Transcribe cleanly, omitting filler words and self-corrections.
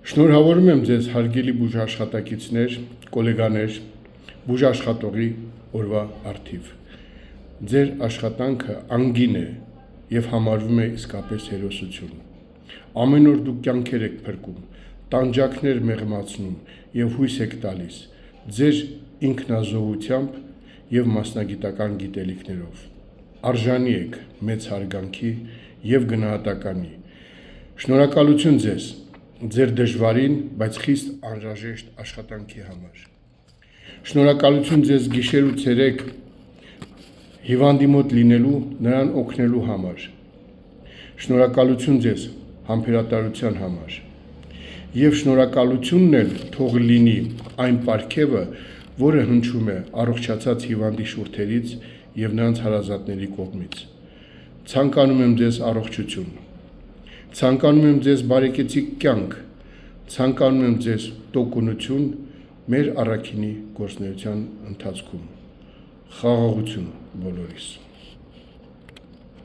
Շնորհավորում եմ ձեզ հարգելի բուժաշխատակիցներ, գոլեգաներ, բուժաշխատողի օրվա առթիվ։ Ձեր աշխատանքը անգին է և համարվում է իսկապես հերոսություն։ Ամեն օր դուք կյանքեր եք փրկում, տանջանքներ մեղմացնում և հույս եք տալիս ձեր ինքնազոհությամբ և մասնագիտական գիտելիքներով։ Արժանի եք մեծ հարգանքի և գնահատականի։ Շնորհակալություն ձեզ ձեր դժվարին, բայց խիստ անհրաժեշտ աշխատանքի համար։ Շնորհակալություն ձեզ գիշեր ու ցերեկ հիվանդի մոտ լինելու, նրան օգնելու համար։ Շնորհակալություն ձեզ համբերատարության համար։ Եվ շնորհակալությունն էլ թող լինի այն պարգևը, որը հնչում է առողջացած հիվանդի շուրթերից և նրանց հարազատների կողմից։ Ցանկանում եմ ձեզ առողջություն, ցանկանում եմ ձեզ բարեկեցիկ կյանք, ցանկանում եմ ձեզ տոկունություն մեր առաքինի գործունեության ընթացքում։ Խաղաղություն բոլորիս։